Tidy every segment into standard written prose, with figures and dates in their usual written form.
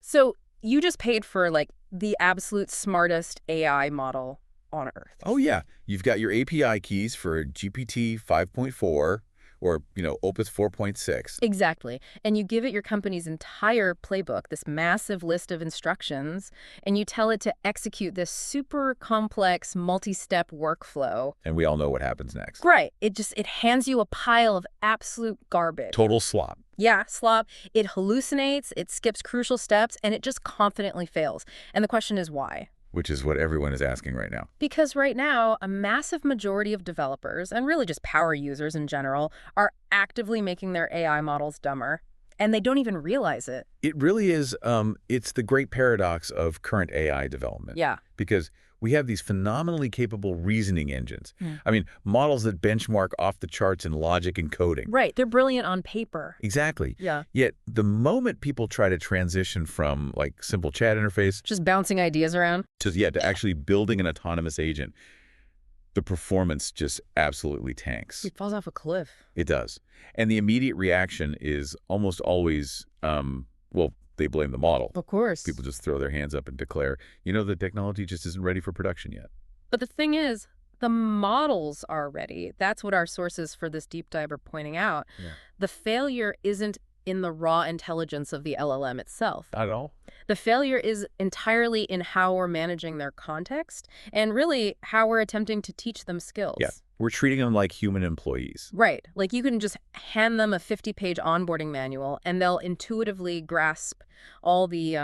So you just paid for like the absolute smartest AI model on Earth. Oh, yeah. You've got your API keys for GPT 5.4 or, Opus 4.6. Exactly. And you give it your company's entire playbook, this massive list of instructions, and you tell it to execute this super complex multi-step workflow. And we all know what happens next. Right. It hands you a pile of absolute garbage. Total slop. Yeah, slop. It hallucinates, it skips crucial steps, and it just confidently fails. And the question is why? Which is what everyone is asking right now. Because right now, a massive majority of developers, and really just power users in general, are actively making their AI models dumber. And they don't even realize it. It really is, it's the great paradox of current AI development. Yeah. Because we have these phenomenally capable reasoning engines. Mm. I mean, models that benchmark off the charts in logic and coding. Right. They're brilliant on paper. Exactly. Yeah. Yet the moment people try to transition from like simple chat interface Just bouncing ideas around. to actually building an autonomous agent, the performance just absolutely tanks. It falls off a cliff. It does. And the immediate reaction is almost always, well, they blame the model. Of course. People just throw their hands up and declare, the technology just isn't ready for production yet. But the thing is, the models are ready. That's what our sources for this deep dive are pointing out. Yeah. The failure isn't in the raw intelligence of the LLM itself. Not at all. The failure is entirely in how we're managing their context and really how we're attempting to teach them skills. Yeah. We're treating them like human employees. Right. Like you can just hand them a 50-page onboarding manual and they'll intuitively grasp all the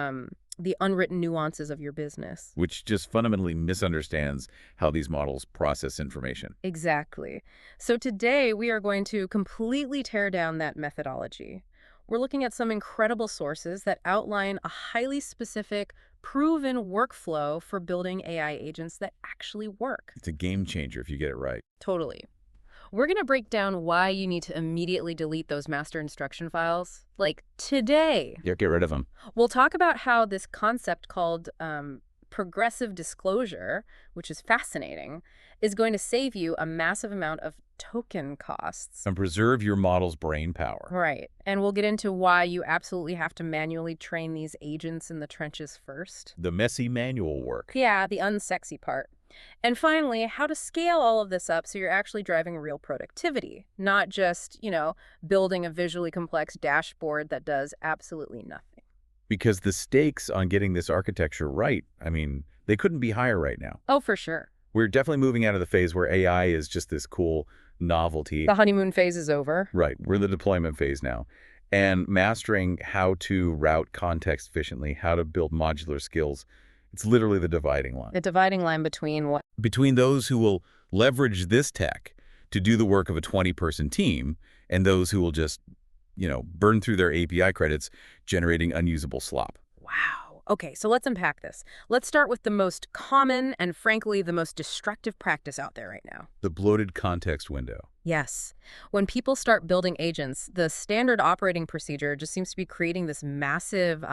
unwritten nuances of your business. Which just fundamentally misunderstands how these models process information. Exactly. So today we are going to completely tear down that methodology. We're looking at some incredible sources that outline a highly specific, proven workflow for building AI agents that actually work. It's a game changer if you get it right. Totally. We're going to break down why you need to immediately delete those master instruction files, like today. Yeah, get rid of them. We'll talk about how this concept called progressive disclosure, which is fascinating, is going to save you a massive amount of token costs. And preserve your model's brain power. Right. And we'll get into why you absolutely have to manually train these agents in the trenches first. The messy manual work. Yeah, the unsexy part. And finally, how to scale all of this up so you're actually driving real productivity, not just, building a visually complex dashboard that does absolutely nothing. Because the stakes on getting this architecture right, they couldn't be higher right now. Oh, for sure. We're definitely moving out of the phase where AI is just this cool novelty. The honeymoon phase is over. Right. We're in the deployment phase now. And mastering how to route context efficiently, how to build modular skills, it's literally the dividing line. The dividing line between what? Between those who will leverage this tech to do the work of a 20-person team and those who will just, burn through their API credits generating unusable slop. Wow. Okay, so let's unpack this. Let's start with the most common and, frankly, the most destructive practice out there right now. The bloated context window. Yes. When people start building agents, the standard operating procedure just seems to be creating this massive,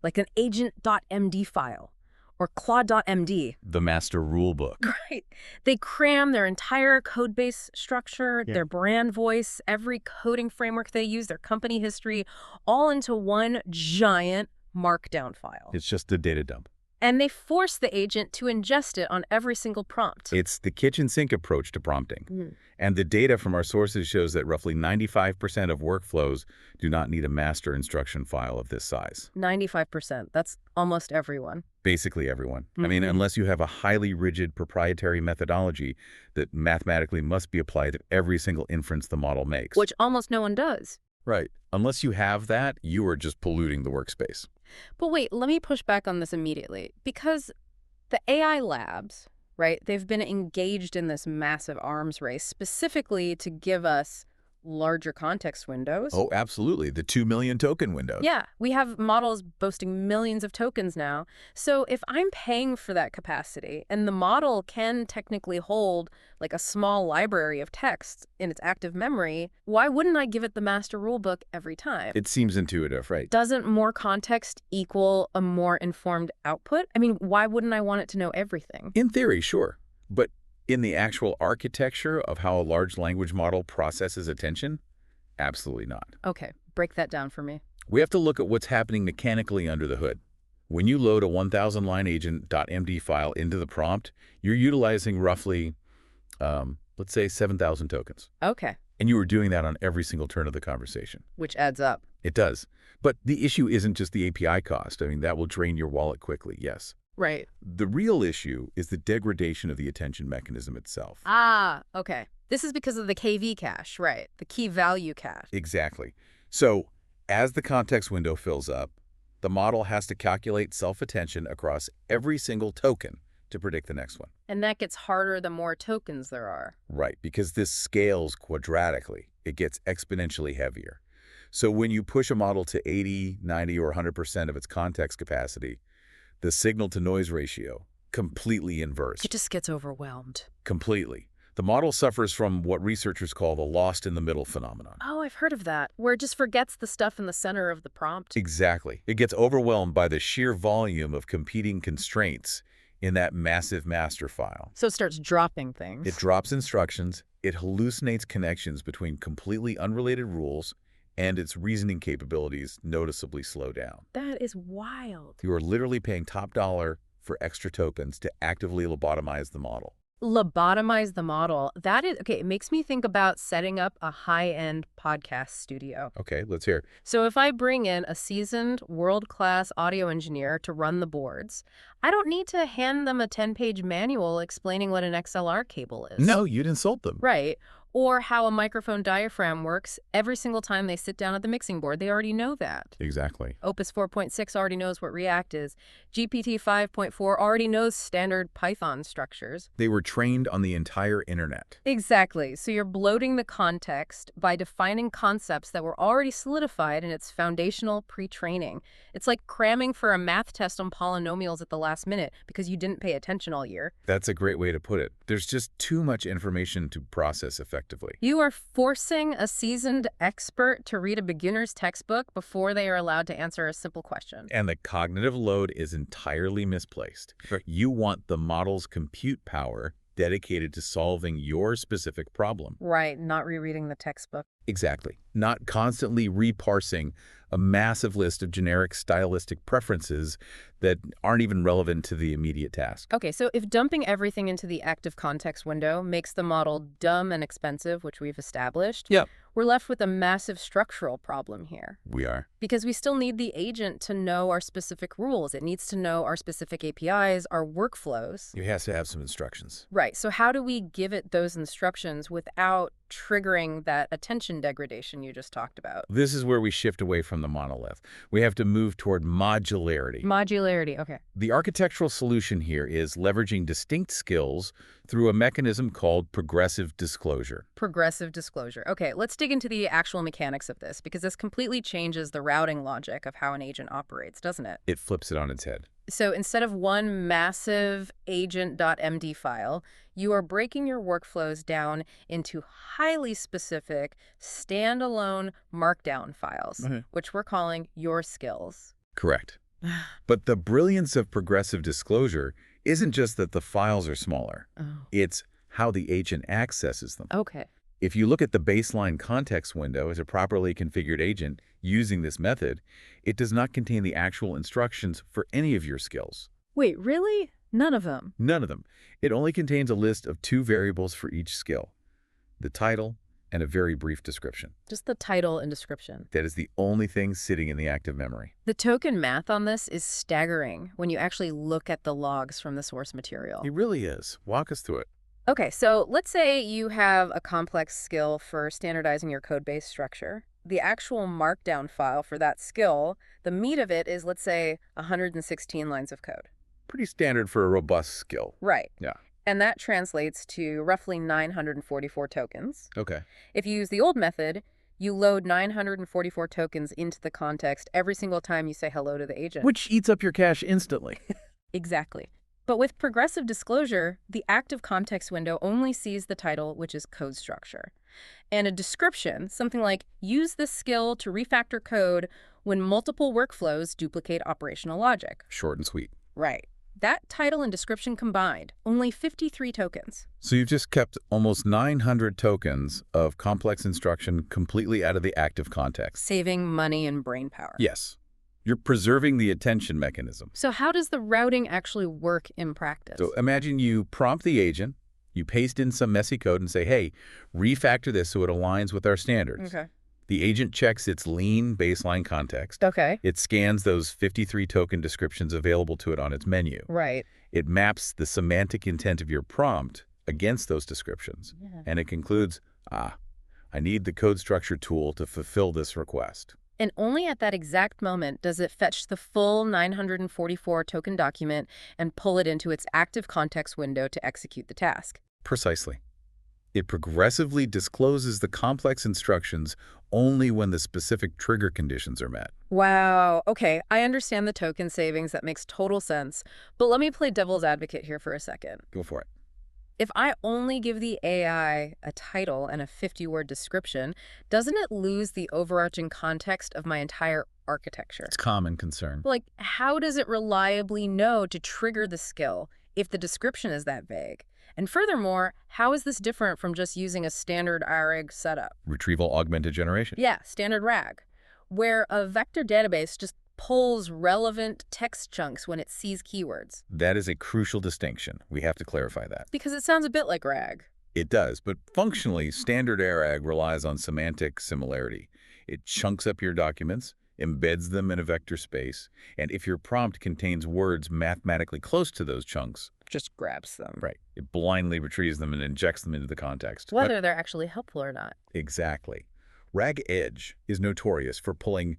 like an agent.md file or claude.md. The master rule book. Right. They cram their entire code base structure, their brand voice, every coding framework they use, their company history, all into one giant markdown file. It's just a data dump. And they force the agent to ingest it on every single prompt. It's the kitchen sink approach to prompting. And the data from our sources shows that roughly 95% of workflows do not need a master instruction file of this size. 95%. That's almost everyone. Basically everyone. Unless you have a highly rigid proprietary methodology that mathematically must be applied to every single inference the model makes. Which almost no one does. Right. Unless you have that, you are just polluting the workspace. But wait, let me push back on this immediately. Because the AI labs, right, they've been engaged in this massive arms race specifically to give us larger context windows. Oh, absolutely. The 2 million token window. Yeah, we have models boasting millions of tokens now. So if I'm paying for that capacity and the model can technically hold like a small library of text in its active memory, why wouldn't I give it the master rulebook every time? It seems intuitive, right? Doesn't more context equal a more informed output? Why wouldn't I want it to know everything? In theory, sure. But in the actual architecture of how a large language model processes attention, absolutely not. Okay, break that down for me. We have to look at what's happening mechanically under the hood. When you load a 1,000-line agent.md file into the prompt, you're utilizing roughly, let's say, 7,000 tokens. Okay. And you were doing that on every single turn of the conversation. Which adds up. It does. But the issue isn't just the API cost. I mean, that will drain your wallet quickly, yes. Right. The real issue is the degradation of the attention mechanism itself. Ah, okay. This is because of the KV cache, right? The key value cache. Exactly. So as the context window fills up, the model has to calculate self-attention across every single token to predict the next one. And that gets harder the more tokens there are. Right, because this scales quadratically. It gets exponentially heavier. So when you push a model to 80, 90, or 100% of its context capacity, the signal-to-noise ratio completely inverts. It just gets overwhelmed. Completely. The model suffers from what researchers call the lost-in-the-middle phenomenon. Oh, I've heard of that, where it just forgets the stuff in the center of the prompt. Exactly. It gets overwhelmed by the sheer volume of competing constraints in that massive master file. So it starts dropping things. It drops instructions, it hallucinates connections between completely unrelated rules, and its reasoning capabilities noticeably slow down. That is wild. You are literally paying top dollar for extra tokens to actively lobotomize the model. Lobotomize the model. That is, okay, it makes me think about setting up a high-end podcast studio. Okay, let's hear. So if I bring in a seasoned, world-class audio engineer to run the boards, I don't need to hand them a 10-page manual explaining what an XLR cable is. No, you'd insult them. Right. Or how a microphone diaphragm works every single time they sit down at the mixing board. They already know that. Exactly. Opus 4.6 already knows what React is. GPT 5.4 already knows standard Python structures. They were trained on the entire internet. Exactly. So you're bloating the context by defining concepts that were already solidified in its foundational pre-training. It's like cramming for a math test on polynomials at the last minute because you didn't pay attention all year. That's a great way to put it. There's just too much information to process effectively. You are forcing a seasoned expert to read a beginner's textbook before they are allowed to answer a simple question. And the cognitive load is entirely misplaced. You want the model's compute power dedicated to solving your specific problem. Right, not rereading the textbook. Exactly. Not constantly reparsing a massive list of generic stylistic preferences that aren't even relevant to the immediate task. Okay, so if dumping everything into the active context window makes the model dumb and expensive, which we've established, Yep. we're left with a massive structural problem here. We are. Because we still need the agent to know our specific rules. It needs to know our specific APIs, our workflows. It has to have some instructions. Right, so how do we give it those instructions without triggering that attention degradation you just talked about? This is where we shift away from the monolith. We have to move toward modularity. Modularity, okay. The architectural solution here is leveraging distinct skills through a mechanism called progressive disclosure. Progressive disclosure. Okay, let's dig into the actual mechanics of this, because this completely changes the routing logic of how an agent operates, doesn't it? It flips it on its head. So instead of one massive agent.md file, you are breaking your workflows down into highly specific, standalone markdown files, which we're calling your skills. Correct. But the brilliance of progressive disclosure isn't just that the files are smaller. Oh. It's how the agent accesses them. Okay. If you look at the baseline context window as a properly configured agent using this method, it does not contain the actual instructions for any of your skills. Wait, really? None of them? None of them. It only contains a list of 2 variables for each skill, the title and a very brief description. Just the title and description. That is the only thing sitting in the active memory. The token math on this is staggering when you actually look at the logs from the source material. It really is. Walk us through it. Okay, so let's say you have a complex skill for standardizing your code base structure. The actual markdown file for that skill, the meat of it is, let's say, 116 lines of code. Pretty standard for a robust skill. Right. Yeah. And that translates to roughly 944 tokens. Okay. If you use the old method, you load 944 tokens into the context every single time you say hello to the agent. Which eats up your cache instantly. Exactly. But with progressive disclosure, the active context window only sees the title, which is code structure. And a description, something like, use this skill to refactor code when multiple workflows duplicate operational logic. Short and sweet. Right. That title and description combined, only 53 tokens. So you've just kept almost 900 tokens of complex instruction completely out of the active context. Saving money and brain power. Yes. You're preserving the attention mechanism. So how does the routing actually work in practice? So imagine you prompt the agent, you paste in some messy code and say, hey, refactor this so it aligns with our standards. Okay. The agent checks its lean baseline context. Okay. It scans those 53 token descriptions available to it on its menu. Right. It maps the semantic intent of your prompt against those descriptions. Yeah. And it concludes, I need the code structure tool to fulfill this request. And only at that exact moment does it fetch the full 944 token document and pull it into its active context window to execute the task. Precisely. It progressively discloses the complex instructions only when the specific trigger conditions are met. Wow. Okay, I understand the token savings. That makes total sense. But let me play devil's advocate here for a second. Go for it. If I only give the AI a title and a 50-word description, doesn't it lose the overarching context of my entire architecture? It's common concern. Like, how does it reliably know to trigger the skill if the description is that vague? And furthermore, how is this different from just using a standard RAG setup? Retrieval augmented generation. Yeah, standard RAG, where a vector database just pulls relevant text chunks when it sees keywords. That is a crucial distinction. We have to clarify that. Because it sounds a bit like RAG. It does, but functionally, standard RAG relies on semantic similarity. It chunks up your documents, embeds them in a vector space, and if your prompt contains words mathematically close to those chunks, Just grabs them. right, it blindly retrieves them and injects them into the context. Whether they're actually helpful or not. Exactly. RAG Edge is notorious for pulling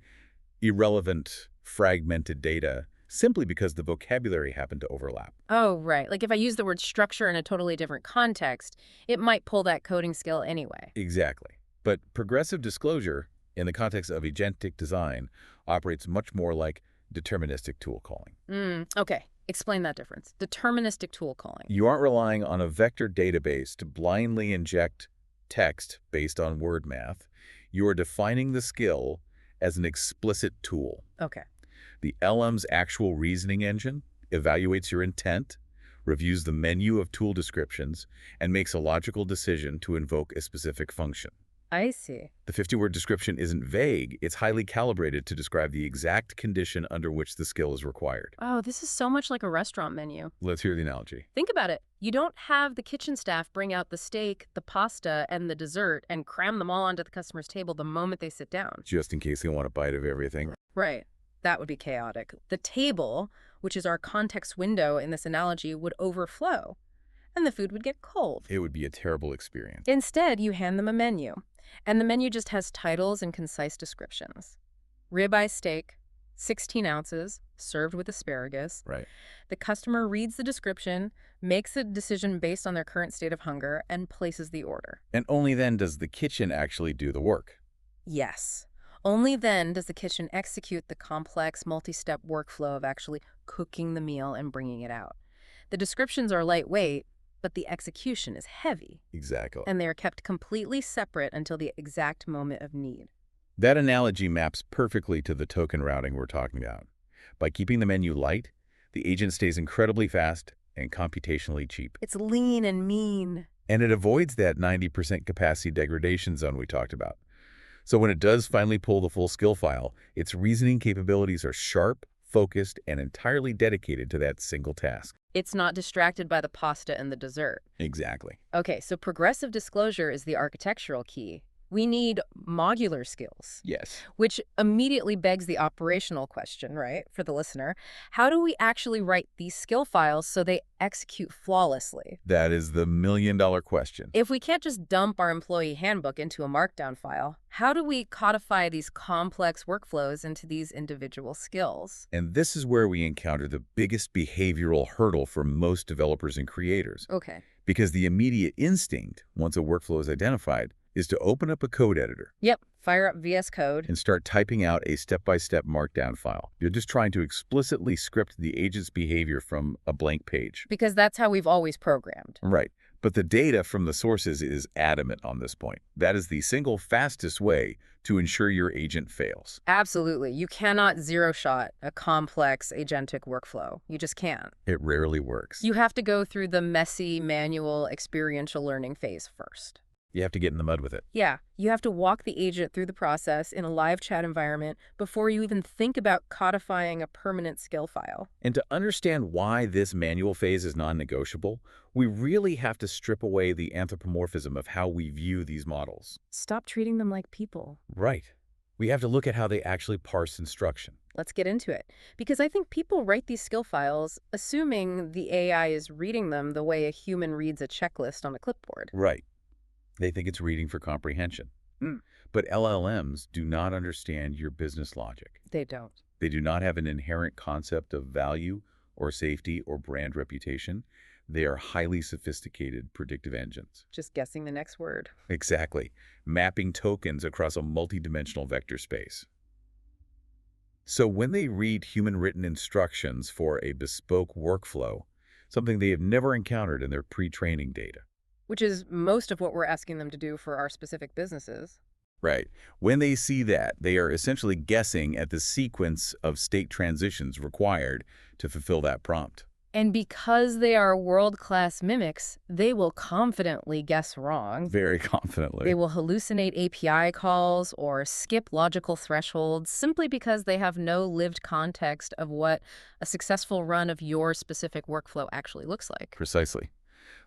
irrelevant, fragmented data simply because the vocabulary happened to overlap. Oh, right. Like if I use the word structure in a totally different context, it might pull that coding skill anyway. Exactly. But progressive disclosure, in the context of agentic design, operates much more like deterministic tool calling. Okay. Explain that difference. Deterministic tool calling. You aren't relying on a vector database to blindly inject text based on word math. You are defining the skill as an explicit tool. Okay. The LM's actual reasoning engine evaluates your intent, reviews the menu of tool descriptions, and makes a logical decision to invoke a specific function. I see. The 50-word description isn't vague. It's highly calibrated to describe the exact condition under which the skill is required. Oh, this is so much like a restaurant menu. Let's hear the analogy. Think about it. You don't have the kitchen staff bring out the steak, the pasta, and the dessert and cram them all onto the customer's table the moment they sit down. Just in case they want a bite of everything. Right. That would be chaotic. The table, which is our context window in this analogy, would overflow, and the food would get cold. It would be a terrible experience. Instead, you hand them a menu, and the menu just has titles and concise descriptions. Ribeye steak, 16 ounces, served with asparagus. Right. The customer reads the description, makes a decision based on their current state of hunger, and places the order. And only then does the kitchen actually do the work. Yes. Only then does the kitchen execute the complex, multi-step workflow of actually cooking the meal and bringing it out. The descriptions are lightweight, but the execution is heavy. Exactly. And they are kept completely separate until the exact moment of need. That analogy maps perfectly to the token routing we're talking about. By keeping the menu light, the agent stays incredibly fast and computationally cheap. It's lean and mean. And it avoids that 90% capacity degradation zone we talked about. So when it does finally pull the full skill file, its reasoning capabilities are sharp, focused, and entirely dedicated to that single task. It's not distracted by the pasta and the dessert. Exactly. Okay, so progressive disclosure is the architectural key. We need modular skills, Yes. which immediately begs the operational question, right, for the listener. How do we actually write these skill files so they execute flawlessly? That is the million-dollar question. If we can't just dump our employee handbook into a markdown file, how do we codify these complex workflows into these individual skills? And this is where we encounter the biggest behavioral hurdle for most developers and creators. Okay. Because the immediate instinct, once a workflow is identified, is to open up a code editor Yep. Fire up VS Code. and start typing out a step-by-step markdown file. You're just trying to explicitly script the agent's behavior from a blank page. Because that's how we've always programmed. Right. But the data from the sources is adamant on this point. That is the single fastest way to ensure your agent fails. Absolutely. You cannot zero-shot a complex agentic workflow. You just can't. It rarely works. You have to go through the messy, manual, experiential learning phase first. You have to get in the mud with it. Yeah, you have to walk the agent through the process in a live chat environment before you even think about codifying a permanent skill file. And to understand why this manual phase is non-negotiable, we really have to strip away the anthropomorphism of how we view these models. Stop treating them like people. Right. We have to look at how they actually parse instruction. Let's get into it. Because I think people write these skill files assuming the AI is reading them the way a human reads a checklist on a clipboard. Right. They think it's reading for comprehension. But LLMs do not understand your business logic. They don't. They do not have an inherent concept of value or safety or brand reputation. They are highly sophisticated predictive engines. Just guessing the next word. Exactly. Mapping tokens across a multidimensional vector space. So when they read human-written instructions for a bespoke workflow, something they have never encountered in their pre-training data. Which is most of what we're asking them to do for our specific businesses. Right. When they see that, they are essentially guessing at the sequence of state transitions required to fulfill that prompt. And because they are world-class mimics, they will confidently guess wrong. Very confidently. They will hallucinate API calls or skip logical thresholds simply because they have no lived context of what a successful run of your specific workflow actually looks like. Precisely.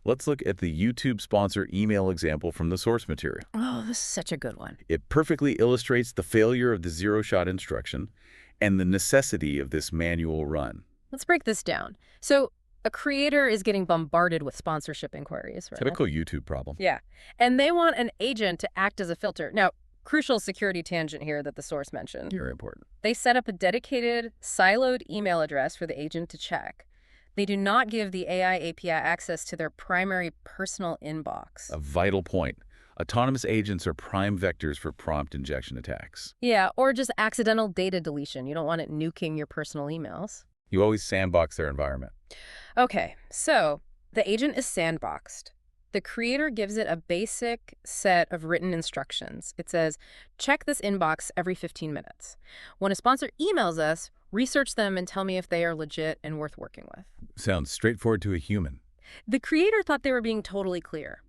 Let's look at the YouTube sponsor email example from the source material. Oh, this is such a good one. It perfectly illustrates the failure of the zero-shot instruction and the necessity of this manual run. Let's break this down. So a creator is getting bombarded with sponsorship inquiries, right? Typical YouTube problem. Yeah. And they want an agent to act as a filter. Now, crucial security tangent here that the source mentioned. Very important. They set up a dedicated, siloed email address for the agent to check. They do not give the AI API access to their primary personal inbox. A vital point. Autonomous agents are prime vectors for prompt injection attacks. Yeah, or just accidental data deletion. You don't want it nuking your personal emails. You always sandbox their environment. Okay, so the agent is sandboxed. The creator gives it a basic set of written instructions. It says, check this inbox every 15 minutes. When a sponsor emails us, research them and tell me if they are legit and worth working with. Sounds straightforward to a human. The creator thought they were being totally clear.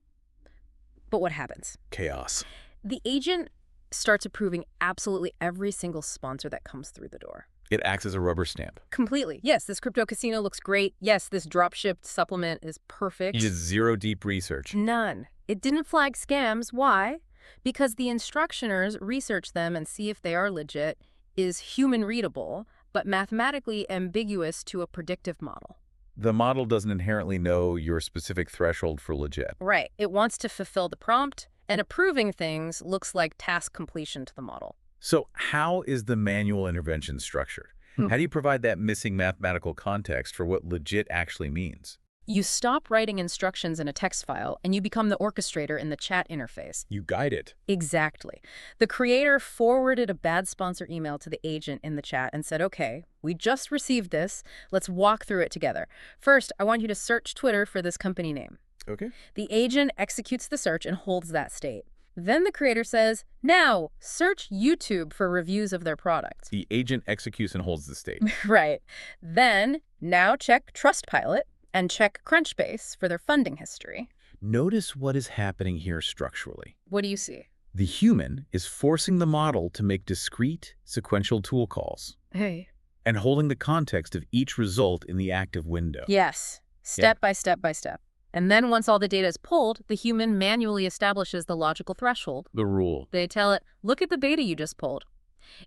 But what happens? Chaos. The agent starts approving absolutely every single sponsor that comes through the door. It acts as a rubber stamp. Completely. Yes, this crypto casino looks great. Yes, this drop-shipped supplement is perfect. You did zero deep research. None. It didn't flag scams. Why? Because the instructioners research them and see if they are legit, is human readable, but mathematically ambiguous to a predictive model. The model doesn't inherently know your specific threshold for legit. Right. It wants to fulfill the prompt, and approving things looks like task completion to the model. So how is the manual intervention structured? How do you provide that missing mathematical context for what legit actually means? You stop writing instructions in a text file, and you become the orchestrator in the chat interface. You guide it. Exactly. The creator forwarded a bad sponsor email to the agent in the chat and said, okay, we just received this. Let's walk through it together. First, I want you to search Twitter for this company name. Okay. The agent executes the search and holds that state. Then the creator says, now, search YouTube for reviews of their product. The agent executes and holds the state. Right. Then, now check Trustpilot and check Crunchbase for their funding history. Notice what is happening here structurally. What do you see? The human is forcing the model to make discrete, sequential tool calls Hey. and holding the context of each result in the active window. Yes. Step by step by step. And then once all the data is pulled, the human manually establishes the logical threshold. The rule. They tell it, look at the data you just pulled.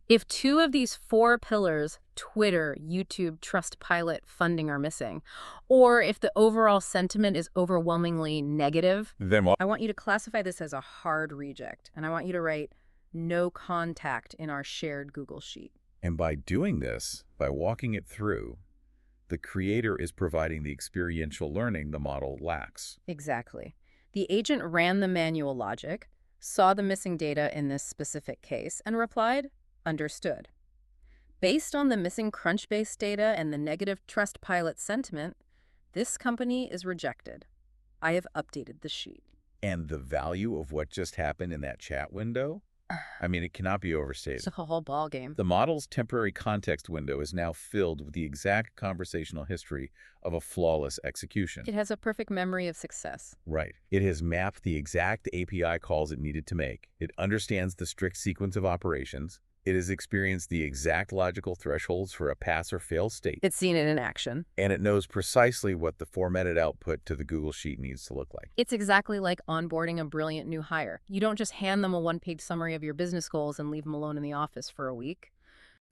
If two of these four pillars, Twitter, YouTube, Trustpilot, funding, are missing, or if the overall sentiment is overwhelmingly negative, Then what? I want you to classify this as a hard reject, and I want you to write no contact in our shared Google Sheet. And by doing this, by walking it through, the creator is providing the experiential learning the model lacks. Exactly. The agent ran the manual logic, saw the missing data in this specific case, and replied, understood. Based on the missing Crunchbase data and the negative Trustpilot sentiment, this company is rejected. I have updated the sheet. And the value of what just happened in that chat window I mean, it cannot be overstated. It's like a whole ball game. The model's temporary context window is now filled with the exact conversational history of a flawless execution. It has a perfect memory of success. Right. It has mapped the exact API calls it needed to make. It understands the strict sequence of operations. It has experienced the exact logical thresholds for a pass or fail state. It's seen it in action. And it knows precisely what the formatted output to the Google Sheet needs to look like. It's exactly like onboarding a brilliant new hire. You don't just hand them a one-page summary of your business goals and leave them alone in the office for a week.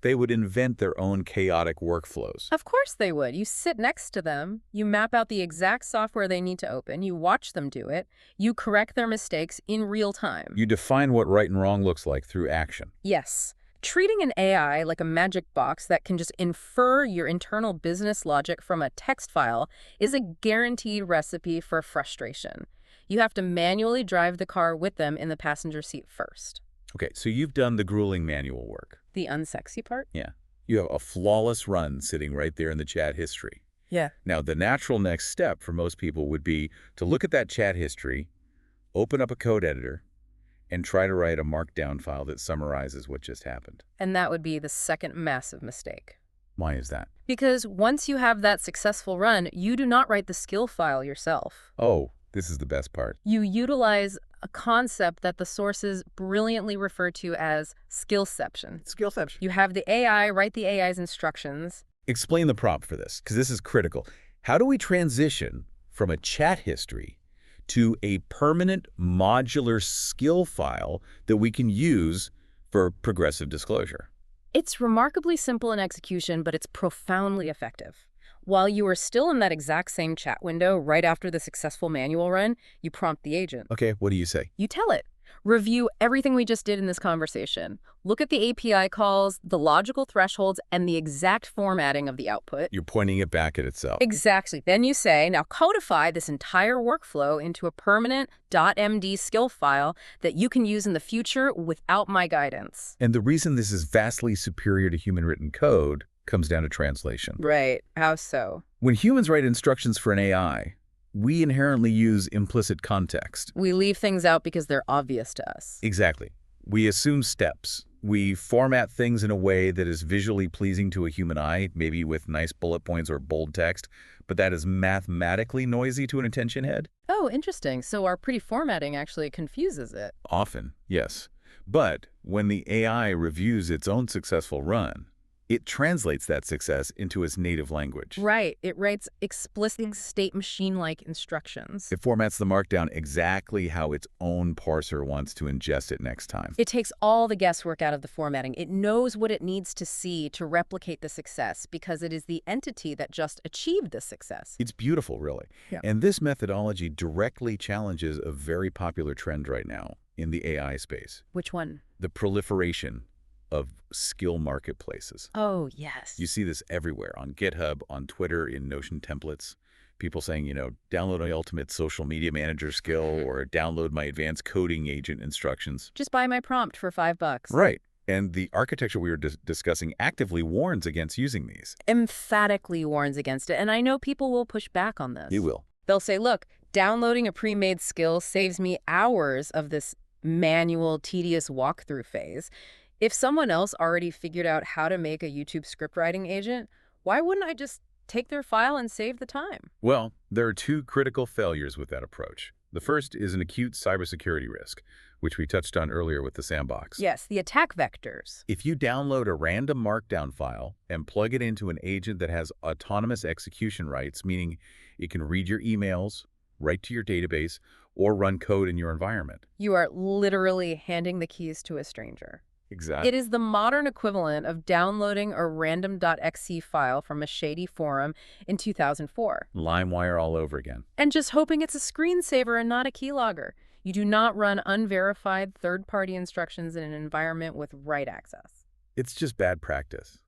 They would invent their own chaotic workflows. Of course they would. You sit next to them, you map out the exact software they need to open, you watch them do it, you correct their mistakes in real time. You define what right and wrong looks like through action. Yes. Treating an AI like a magic box that can just infer your internal business logic from a text file is a guaranteed recipe for frustration. You have to manually drive the car with them in the passenger seat first. Okay, so you've done the grueling manual work. The unsexy part? Yeah. You have a flawless run sitting right there in the chat history. Yeah. Now, the natural next step for most people would be to look at that chat history, open up a code editor, and try to write a markdown file that summarizes what just happened. And that would be the second massive mistake. Why is that? Because once you have that successful run, you do not write the skill file yourself. Oh, this is the best part. You utilize a concept that the sources brilliantly refer to as skillception. Skillception. You have the AI write the AI's instructions. Explain the prompt for this, because this is critical. How do we transition from a chat history to a permanent modular skill file that we can use for progressive disclosure? It's remarkably simple in execution, but it's profoundly effective. While you are still in that exact same chat window right after the successful manual run, you prompt the agent. Okay, what do you say? You tell it. Review everything we just did in this conversation. Look at the API calls, the logical thresholds, and the exact formatting of the output. You're pointing it back at itself. Exactly. Then you say, now codify this entire workflow into a permanent .md skill file that you can use in the future without my guidance. And the reason this is vastly superior to human-written code comes down to translation. Right. How so? When humans write instructions for an AI, we inherently use implicit context. We leave things out because they're obvious to us. Exactly. We assume steps. We format things in a way that is visually pleasing to a human eye, maybe with nice bullet points or bold text, but that is mathematically noisy to an attention head? Oh, interesting. So our pre-formatting actually confuses it. Often, yes. But when the AI reviews its own successful run, it translates that success into its native language. Right. It writes explicit state machine-like instructions. It formats the markdown exactly how its own parser wants to ingest it next time. It takes all the guesswork out of the formatting. It knows what it needs to see to replicate the success because it is the entity that just achieved the success. It's beautiful, really. Yeah. And this methodology directly challenges a very popular trend right now in the AI space. Which one? The proliferation of skill marketplaces. Oh, yes. You see this everywhere, on GitHub, on Twitter, in Notion templates. People saying, download my ultimate social media manager skill or download my advanced coding agent instructions. Just buy my prompt for $5. Right. And the architecture we were discussing actively warns against using these. Emphatically warns against it. And I know people will push back on this. You will. They'll say, look, downloading a pre-made skill saves me hours of this manual, tedious walkthrough phase. If someone else already figured out how to make a YouTube scriptwriting agent, why wouldn't I just take their file and save the time? Well, there are two critical failures with that approach. The first is an acute cybersecurity risk, which we touched on earlier with the sandbox. Yes, the attack vectors. If you download a random markdown file and plug it into an agent that has autonomous execution rights, meaning it can read your emails, write to your database, or run code in your environment. You are literally handing the keys to a stranger. Exactly. It is the modern equivalent of downloading a random.exe file from a shady forum in 2004. LimeWire all over again. And just hoping it's a screensaver and not a keylogger. You do not run unverified third-party instructions in an environment with write access. It's just bad practice.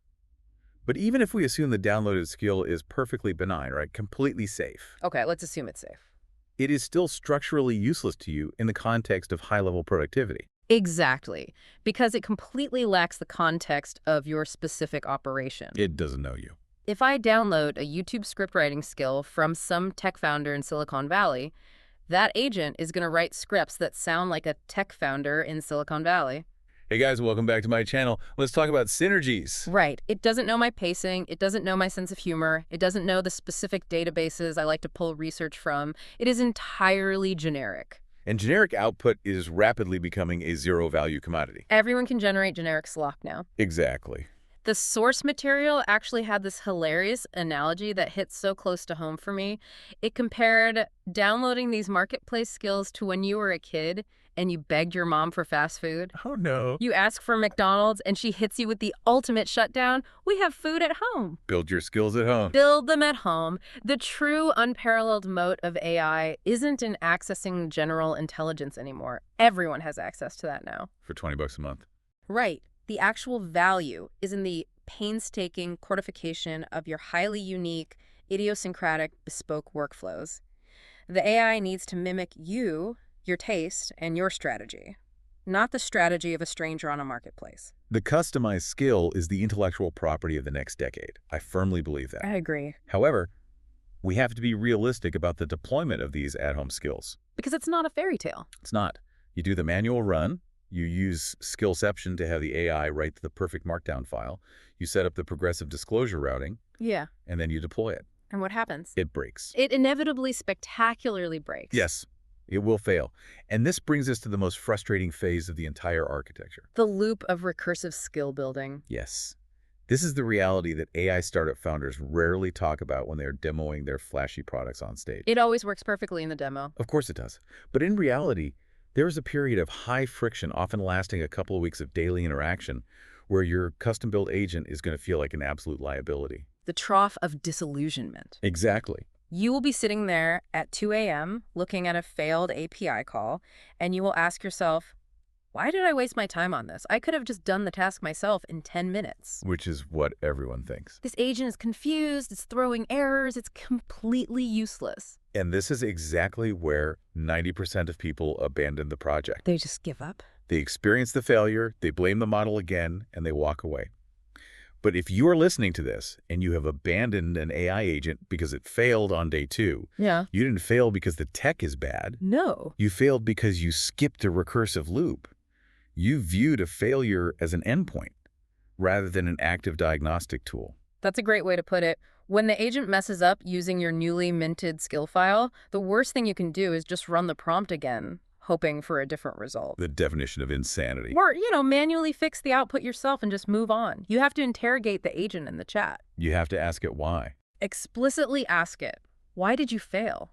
But even if we assume the downloaded skill is perfectly benign, right, completely safe, Okay, let's assume it's safe. it is still structurally useless to you in the context of high-level productivity. Exactly, because it completely lacks the context of your specific operation. It doesn't know you. If I download a YouTube scriptwriting skill from some tech founder in Silicon Valley, that agent is going to write scripts that sound like a tech founder in Silicon Valley. Hey guys, welcome back to my channel. Let's talk about synergies. Right. It doesn't know my pacing. It doesn't know my sense of humor. It doesn't know the specific databases I like to pull research from. It is entirely generic. And generic output is rapidly becoming a zero-value commodity. Everyone can generate generic slop now. Exactly. The source material actually had this hilarious analogy that hit so close to home for me. It compared downloading these marketplace skills to when you were a kid and you begged your mom for fast food. Oh no. You ask for McDonald's and she hits you with the ultimate shutdown. We have food at home. Build your skills at home. Build them at home. The true unparalleled moat of AI isn't in accessing general intelligence anymore. Everyone has access to that now. For 20 bucks a month. Right. The actual value is in the painstaking codification of your highly unique, idiosyncratic, bespoke workflows. The AI needs to mimic you, your taste, and your strategy, not the strategy of a stranger on a marketplace. The customized skill is the intellectual property of the next decade. I firmly believe that. I agree. However, we have to be realistic about the deployment of these at-home skills. Because it's not a fairy tale. It's not. You do the manual run, you use Skillception to have the AI write the perfect markdown file, you set up the progressive disclosure routing, Yeah. and then you deploy it. And what happens? It breaks. It inevitably spectacularly breaks. Yes, it will fail. And this brings us to the most frustrating phase of the entire architecture. The loop of recursive skill building. Yes. This is the reality that AI startup founders rarely talk about when they're demoing their flashy products on stage. It always works perfectly in the demo. Of course it does. But in reality, there is a period of high friction, often lasting a couple of weeks of daily interaction, where your custom-built agent is going to feel like an absolute liability. The trough of disillusionment. Exactly. You will be sitting there at 2 a.m. looking at a failed API call, and you will ask yourself, why did I waste my time on this? I could have just done the task myself in 10 minutes. Which is what everyone thinks. This agent is confused, it's throwing errors, it's completely useless. And this is exactly where 90% of people abandon the project. They just give up. They experience the failure, they blame the model again, and they walk away. But if you are listening to this and you have abandoned an AI agent because it failed on day 2, Yeah. you didn't fail because the tech is bad. No. You failed because you skipped a recursive loop. You viewed a failure as an endpoint rather than an active diagnostic tool. That's a great way to put it. When the agent messes up using your newly minted skill file, the worst thing you can do is just run the prompt again, hoping for a different result. The definition of insanity. Or, manually fix the output yourself and just move on. You have to interrogate the agent in the chat. You have to ask it why. Explicitly ask it, why did you fail?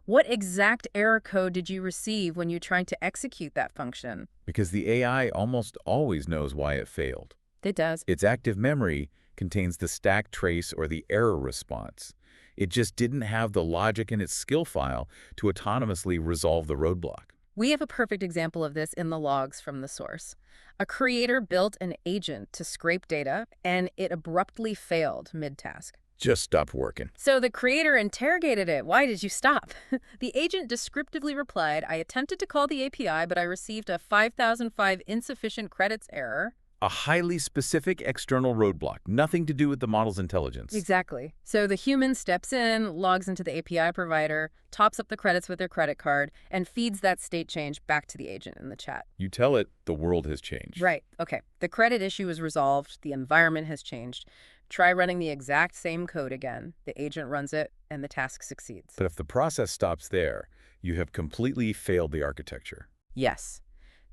What exact error code did you receive when you tried to execute that function? Because the AI almost always knows why it failed. It does. Its active memory contains the stack trace or the error response. It just didn't have the logic in its skill file to autonomously resolve the roadblock. We have a perfect example of this in the logs from the source. A creator built an agent to scrape data, and it abruptly failed mid-task. Just stopped working. So the creator interrogated it. Why did you stop? The agent descriptively replied, I attempted to call the API, but I received a 5005 insufficient credits error. A highly specific external roadblock, nothing to do with the model's intelligence. Exactly. So the human steps in, logs into the API provider, tops up the credits with their credit card, and feeds that state change back to the agent in the chat. You tell it the world has changed. Right. Okay. The credit issue is resolved. The environment has changed. Try running the exact same code again. The agent runs it, and the task succeeds. But if the process stops there, you have completely failed the architecture. Yes.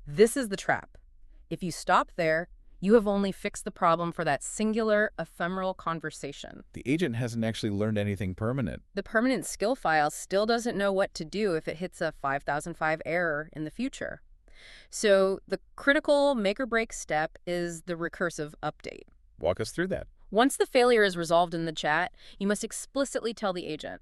This is the trap. If you stop there, you have only fixed the problem for that singular, ephemeral conversation. The agent hasn't actually learned anything permanent. The permanent skill file still doesn't know what to do if it hits a 5005 error in the future. So the critical make-or-break step is the recursive update. Walk us through that. Once the failure is resolved in the chat, you must explicitly tell the agent,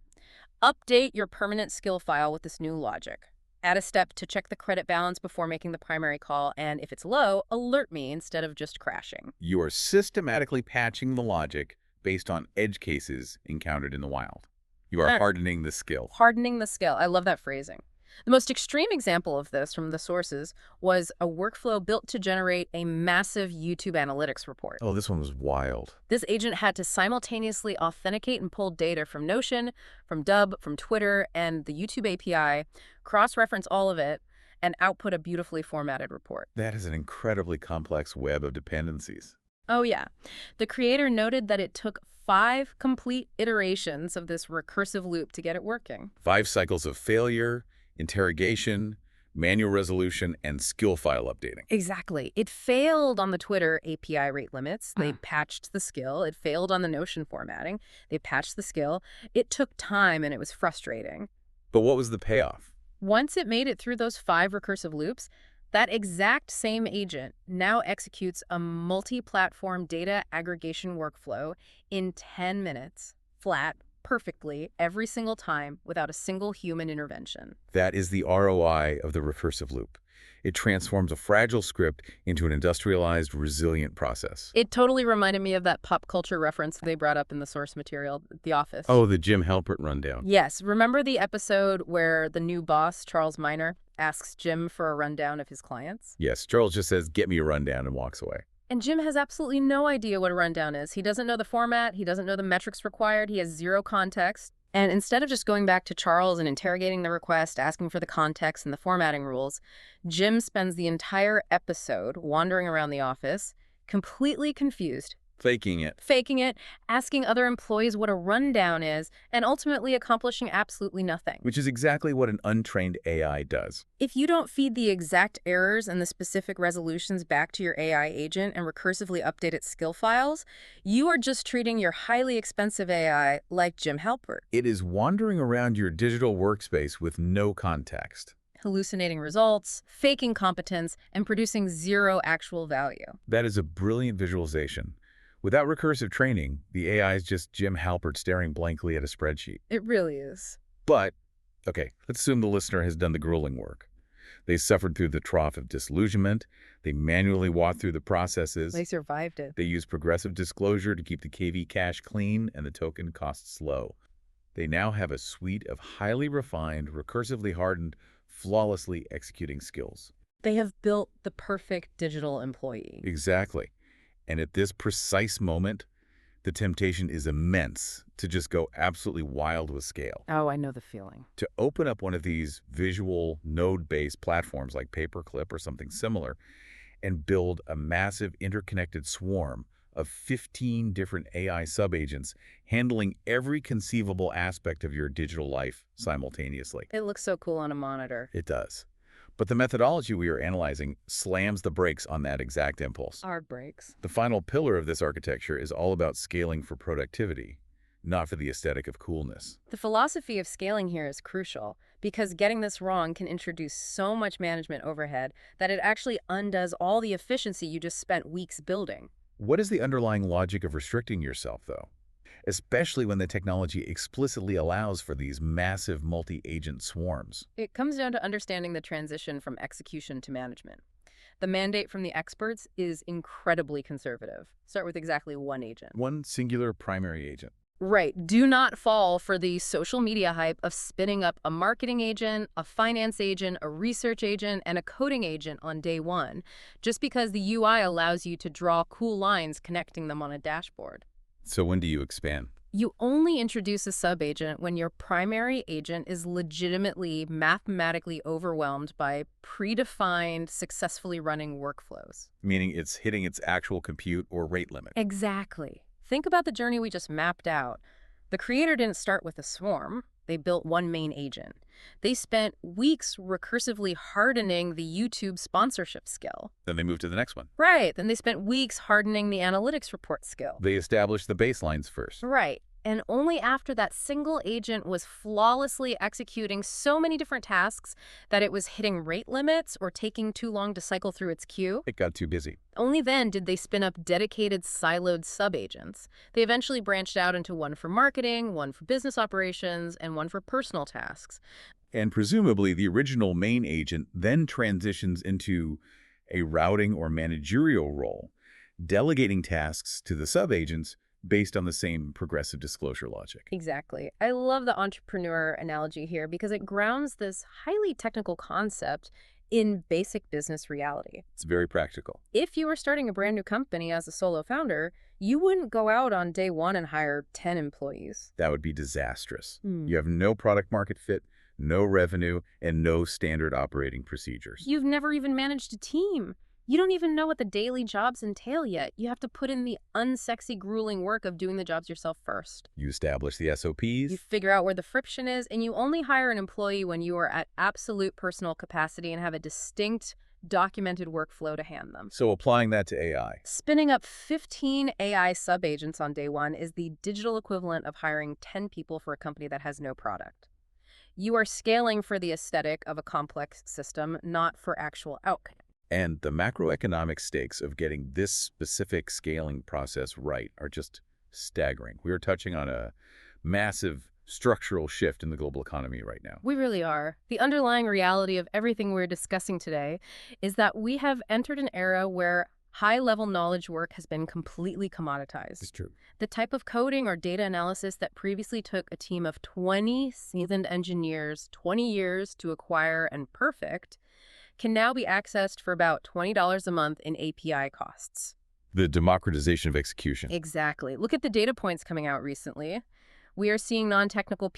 update your permanent skill file with this new logic. Add a step to check the credit balance before making the primary call, and if it's low, alert me instead of just crashing. You are systematically patching the logic based on edge cases encountered in the wild. You are hardening the skill. Hardening the skill. I love that phrasing. The most extreme example of this from the sources was a workflow built to generate a massive YouTube analytics report. Oh, this one was wild. This agent had to simultaneously authenticate and pull data from Notion, from Dub, from Twitter, and the YouTube API, cross-reference all of it, and output a beautifully formatted report. That is an incredibly complex web of dependencies. Oh, yeah. The creator noted that it took 5 complete iterations of this recursive loop to get it working. 5 cycles of failure, interrogation, manual resolution, and skill file updating. Exactly. It failed on the Twitter API rate limits. They patched the skill. It failed on the Notion formatting. They patched the skill. It took time and it was frustrating. But what was the payoff? Once it made it through those 5 recursive loops, that exact same agent now executes a multi-platform data aggregation workflow in 10 minutes, flat, perfectly, every single time, without a single human intervention. That is the ROI of the recursive loop. It transforms a fragile script into an industrialized, resilient process. It totally reminded me of that pop culture reference they brought up in the source material, The Office. Oh, the Jim Halpert rundown. Yes, remember the episode where the new boss, Charles Miner, asks Jim for a rundown of his clients? Yes, Charles just says, "Get me a rundown," and walks away. And Jim has absolutely no idea what a rundown is. He doesn't know the format. He doesn't know the metrics required. He has zero context. And instead of just going back to Charles and interrogating the request, asking for the context and the formatting rules, Jim spends the entire episode wandering around the office, completely confused, Faking it. faking it, asking other employees what a rundown is, and ultimately accomplishing absolutely nothing. Which is exactly what an untrained AI does. If you don't feed the exact errors and the specific resolutions back to your AI agent and recursively update its skill files, you are just treating your highly expensive AI like Jim Halpert, It is wandering around your digital workspace with no context. hallucinating results, faking competence, and producing zero actual value. That is a brilliant visualization. Without recursive training, the AI is just Jim Halpert staring blankly at a spreadsheet. It really is. But, okay, let's assume the listener has done the grueling work. They suffered through the trough of disillusionment. They manually walked through the processes. They survived it. They used progressive disclosure to keep the KV cache clean and the token costs low. They now have a suite of highly refined, recursively hardened, flawlessly executing skills. They have built the perfect digital employee. Exactly. And at this precise moment, the temptation is immense to just go absolutely wild with scale. Oh, I know the feeling. To open up one of these visual node-based platforms like Paperclip or something similar and build a massive interconnected swarm of 15 different AI subagents handling every conceivable aspect of your digital life simultaneously. It looks so cool on a monitor. It does. But the methodology we are analyzing slams the brakes on that exact impulse. Hard breaks. The final pillar of this architecture is all about scaling for productivity, not for the aesthetic of coolness. The philosophy of scaling here is crucial because getting this wrong can introduce so much management overhead that it actually undoes all the efficiency you just spent weeks building. What is the underlying logic of restricting yourself, though? Especially when the technology explicitly allows for these massive multi-agent swarms. It comes down to understanding the transition from execution to management. The mandate from the experts is incredibly conservative. Start with exactly one agent. One singular primary agent. Right. Do not fall for the social media hype of spinning up a marketing agent, a finance agent, a research agent, and a coding agent on day one, just because the UI allows you to draw cool lines connecting them on a dashboard. So when do you expand? You only introduce a subagent when your primary agent is legitimately mathematically overwhelmed by predefined, successfully running workflows. Meaning it's hitting its actual compute or rate limit. Exactly. Think about the journey we just mapped out. The creator didn't start with a swarm. They built one main agent. They spent weeks recursively hardening the YouTube sponsorship skill. Then they move to the next one. Right. Then they spent weeks hardening the analytics report skill. They establish the baselines first. Right. And only after that single agent was flawlessly executing so many different tasks that it was hitting rate limits or taking too long to cycle through its queue, It got too busy. only then did they spin up dedicated siloed subagents. They eventually branched out into one for marketing, one for business operations, and one for personal tasks. And presumably the original main agent then transitions into a routing or managerial role, delegating tasks to the subagents based on the same progressive disclosure logic. Exactly. I love the entrepreneur analogy here because it grounds this highly technical concept in basic business reality. It's very practical. If you were starting a brand new company as a solo founder, you wouldn't go out on day one and hire 10 employees. That would be disastrous. Hmm. You have no product market fit, no revenue, and no standard operating procedures. You've never even managed a team. You don't even know what the daily jobs entail yet. You have to put in the unsexy, grueling work of doing the jobs yourself first. You establish the You SOPs. figure out where the friction is, and you only hire an employee when you are at absolute personal capacity and have a distinct, documented workflow to hand them. So applying that to AI. Spinning up 15 AI sub-agents on day one is the digital equivalent of hiring 10 people for a company that has no product. You are scaling for the aesthetic of a complex system, not for actual outcome. And the macroeconomic stakes of getting this specific scaling process right are just staggering. We are touching on a massive structural shift in the global economy right now. We really are. The underlying reality of everything we're discussing today is that we have entered an era where high-level knowledge work has been completely commoditized. It's true. The type of coding or data analysis that previously took a team of 20 seasoned engineers 20 years to acquire and perfect can now be accessed for about $20 a month in API costs. The democratization of execution. Exactly. Look at the data points coming out recently. We are seeing non-technical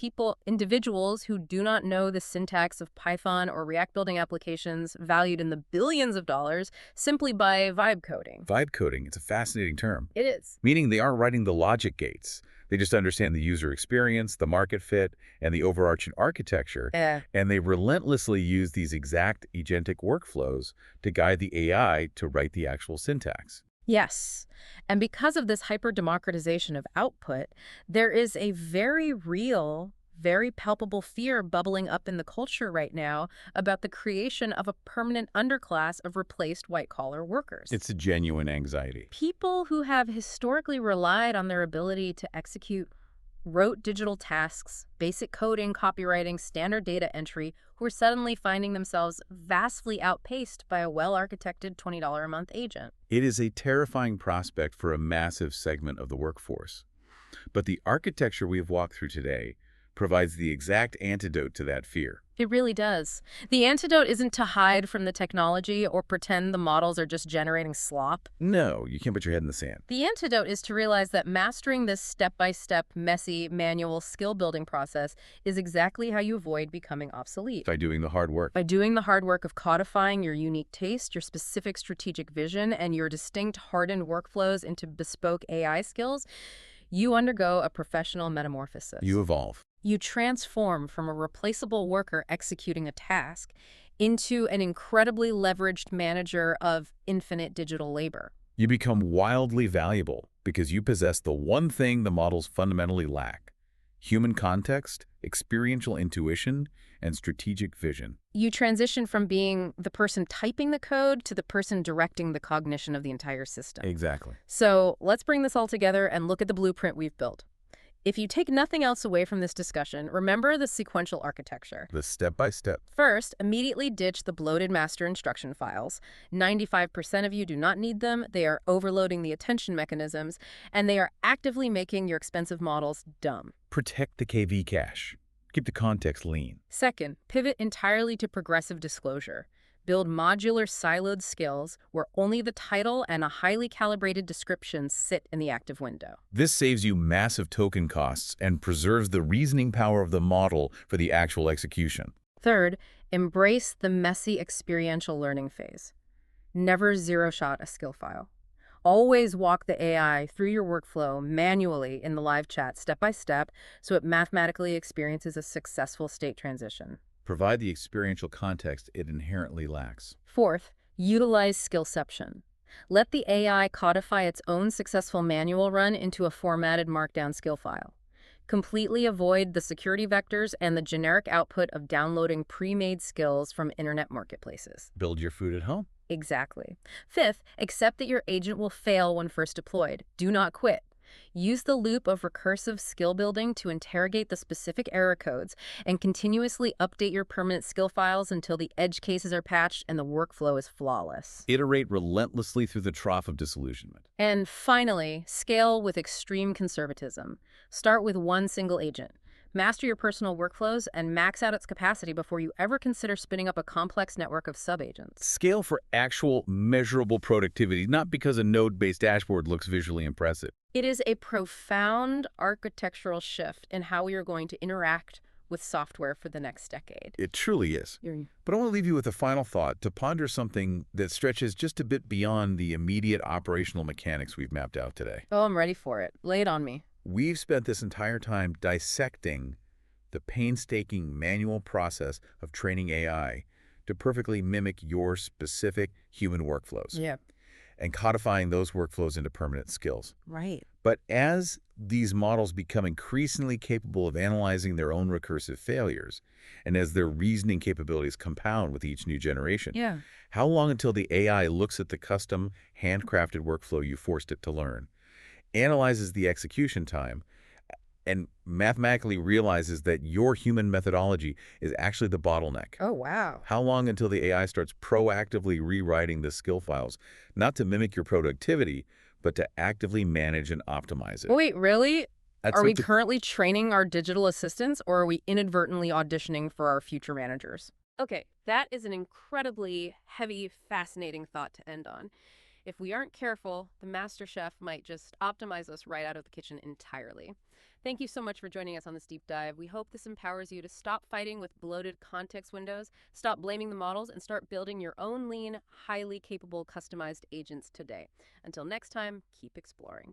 individuals who do not know the syntax of Python or React building applications valued in the billions of dollars simply by vibe coding. Vibe coding, it's a fascinating term. It is. Meaning they aren't writing the logic gates. They just understand the user experience, the market fit, and the overarching architecture. And they relentlessly use these exact agentic workflows to guide the AI to write the actual syntax. Yes. And because of this hyper-democratization of output, there is a very real, very palpable fear bubbling up in the culture right now about the creation of a permanent underclass of replaced white-collar workers. It's a genuine anxiety. People who have historically relied on their ability to execute rote digital tasks, basic coding, copywriting, standard data entry, who are suddenly finding themselves vastly outpaced by a well-architected $20 a month agent. It is a terrifying prospect for a massive segment of the workforce. But the architecture we have walked through today provides the exact antidote to that fear. It really does. The antidote isn't to hide from the technology or pretend the models are just generating slop. No, you can't put your head in the sand. The antidote is to realize that mastering this step-by-step, messy, manual skill-building process is exactly how you avoid becoming obsolete. By doing the hard work. By doing the hard work of codifying your unique taste, your specific strategic vision, and your distinct hardened workflows into bespoke AI skills, you undergo a professional metamorphosis. You evolve. You transform from a replaceable worker executing a task into an incredibly leveraged manager of infinite digital labor. You become wildly valuable because you possess the one thing the models fundamentally lack: human context, experiential intuition, and strategic vision. You transition from being the person typing the code to the person directing the cognition of the entire system. Exactly. So let's bring this all together and look at the blueprint we've built. If you take nothing else away from this discussion, remember the sequential architecture. The step-by-step. First, immediately ditch the bloated master instruction files. 95% of you do not need them. They are overloading the attention mechanisms, and they are actively making your expensive models dumb. Protect the KV cache. Keep the context lean. Second, pivot entirely to progressive disclosure. Build modular siloed skills where only the title and a highly calibrated description sit in the active window. This saves you massive token costs and preserves the reasoning power of the model for the actual execution. Third, embrace the messy experiential learning phase. Never zero-shot a skill file. Always walk the AI through your workflow manually in the live chat step by step so it mathematically experiences a successful state transition. Provide the experiential context it inherently lacks. Fourth, utilize skillception. Let the AI codify its own successful manual run into a formatted markdown skill file. Completely avoid the security vectors and the generic output of downloading pre-made skills from internet marketplaces. Build your food at home. Exactly. Fifth, accept that your agent will fail when first deployed. Do not quit. Use the loop of recursive skill building to interrogate the specific error codes and continuously update your permanent skill files until the edge cases are patched and the workflow is flawless. Iterate relentlessly through the trough of disillusionment. And finally, scale with extreme conservatism. Start with one single agent. Master your personal workflows and max out its capacity before you ever consider spinning up a complex network of sub-agents. Scale for actual measurable productivity, not because a node-based dashboard looks visually impressive. It is a profound architectural shift in how we are going to interact with software for the next decade. It truly is. But I want to leave you with a final thought to ponder something that stretches just a bit beyond the immediate operational mechanics we've mapped out today. Oh, I'm ready for it. Lay it on me. We've spent this entire time dissecting the painstaking manual process of training AI to perfectly mimic your specific human workflows Yeah. and codifying those workflows into permanent skills. Right. But as these models become increasingly capable of analyzing their own recursive failures, and as their reasoning capabilities compound with each new generation, Yeah. how long until the AI looks at the custom, handcrafted workflow you forced it to learn, analyzes the execution time, and mathematically realizes that your human methodology is actually the bottleneck? Oh, wow. How long until the AI starts proactively rewriting the skill files, not to mimic your productivity, but to actively manage and optimize it? Wait, really? That's Are we such a- currently training our digital assistants, or are we inadvertently auditioning for our future managers? Okay, that is an incredibly heavy, fascinating thought to end on. If we aren't careful, the master chef might just optimize us right out of the kitchen entirely. Thank you so much for joining us on this deep dive. We hope this empowers you to stop fighting with bloated context windows, stop blaming the models, and start building your own lean, highly capable, customized agents today. Until next time, keep exploring.